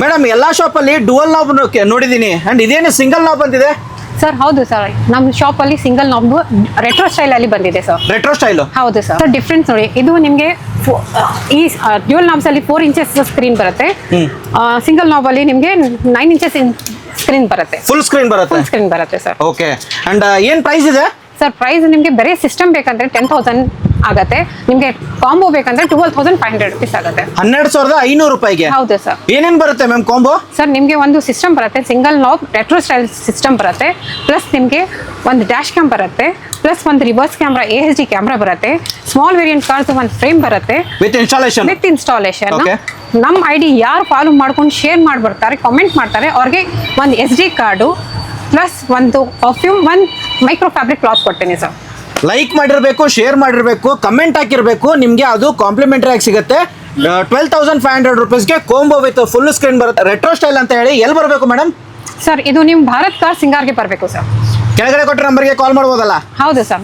Madam ಎಲ್ಲಾ shop ಅಲ್ಲಿ dual knob ನೋಡಿದೀನಿ ಅಂಡ್ ಇದೇನು ಸಿಂಗಲ್ ನಾಬ್ ಬಂದಿದೆ ಸರ್ ಹೌದು ಸರ್ ನಮ್ಮ ಶಾಪ್ ಅಲ್ಲಿ ಸಿಂಗಲ್ ನಾಬ್ ರೆಟ್ರೋ ಸ್ಟೈಲ್ ಅಲ್ಲಿ ಬಂದಿದೆ ಸರ್. Retro style. ಹೌದು ಸರ್. ಡಿಫ್ರೆನ್ಸ್ ನೋಡಿ, ಇದು ನಿಮಗೆ ಈ ಡ್ಯೂಯಲ್ ನಾಬ್ಸ್ ಅಲ್ಲಿ 4 ಇಂಚಸ್ ಸ್ಕ್ರೀನ್ ಬರುತ್ತೆ. ಸಿಂಗಲ್ ನಾಬ್ ಅಲ್ಲಿ ನಿಮಗೆ 9 ಇಂಚಸ್ ಸ್ಕ್ರೀನ್ ಬರುತ್ತೆ. ಫುಲ್ ಸ್ಕ್ರೀನ್ ಬರುತ್ತೆ ಸರ್. ಓಕೆ. ಅಂಡ್ ಏನ್ ಪ್ರೈಸ್ ಇದೆ ಸರ್? ಪ್ರೈಸ್ ನಿಮಗೆ ಬರೀ ಸಿಸ್ಟಮ್ ಬೇಕಂದ್ರೆ 10,000 ಆಗುತ್ತೆ. ನಿಮಗೆ ಕಾಂಬೋ ಬೇಕಂದ್ರೆ 12,500 rupees ಆಗುತ್ತೆ. 12,500 ರೂಪಾಯಿಗೆ. ಹೌದು ಸರ್. ಏನೇನ್ ಬರುತ್ತೆ ಮ್ಯಾಮ್ ಕಾಂಬೋ? ಸರ್ ನಿಮಗೆ ಒಂದು ಸಿಸ್ಟಮ್ ಬರುತ್ತೆ, single knob retro style system ಬರುತ್ತೆ, ಪ್ಲಸ್ ನಿಮಗೆ ಒಂದು ಡ್ಯಾಶ್ ಕ್ಯಾಮ್ ಬರುತ್ತೆ, ಪ್ಲಸ್ ಒಂದು ರಿವರ್ಸ್ ಕ್ಯಾಮ್ರಾ AHD ಕ್ಯಾಮ್ರಾ ಬರುತ್ತೆ, ಸ್ಮಾಲ್ ವೇರಿಯಂಟ್ ಕಾರ್ಸ್ ಒಂದು ಫ್ರೇಮ್ ಬರುತ್ತೆ ವಿತ್ ಇನ್ಸ್ಟಾಲೇಷನ್. ನಮ್ಮ ID ಯಾರು ಫಾಲೋ ಮಾಡ್ಕೊಂಡು ಶೇರ್ ಮಾಡ್ಬಿಡ್ತಾರೆ, ಕಾಮೆಂಟ್ ಮಾಡ್ತಾರೆ, ಅವ್ರಿಗೆ ಒಂದು SD ಕಾರ್ಡು ಪ್ಲಸ್ ಒಂದು ಪರ್ಫ್ಯೂಮ್, ಒಂದು ಮೈಕ್ರೋ ಫ್ಯಾಬ್ರಿಕ್ ಕ್ಲಾತ್ ಕೊಡ್ತೀನಿ ಸರ್. ಲೈಕ್ ಮಾಡಿರ್ಬೇಕು, ಶೇರ್ ಮಾಡಿರ್ಬೇಕು, ಕಮೆಂಟ್ ಹಾಕಿರ್ಬೇಕು, ನಿಮ್ಗೆ ಅದು ಕಾಂಪ್ಲಿಮೆಂಟರಿ ಆಗಿ ಸಿಗುತ್ತೆ. 12,500 ರೂಪೀಸ್ಗೆ ಕೋಂಬೋ ವಿತ್ ಫುಲ್ ಸ್ಕ್ರೀನ್ ಬರುತ್ತೆ. ರೆಟ್ರೋ ಸ್ಟೈಲ್ ಅಂತ ಹೇಳಿ ಎಲ್ಲಿ ಬರಬೇಕು ಮೇಡಮ್? ಸರ್ ಇದು ನಿಮ್ಮ ಭಾರತ್ ಕಾರ್ ಸಿಂಗಾರ್ಗೆ ಬರಬೇಕು ಸರ್. ಕೆಳಗಡೆ ಕೊಟ್ಟ ನಂಬರ್ಗೆ ಕಾಲ್ ಮಾಡ್ಬೋದಲ್ಲ? ಹೌದು ಸರ್.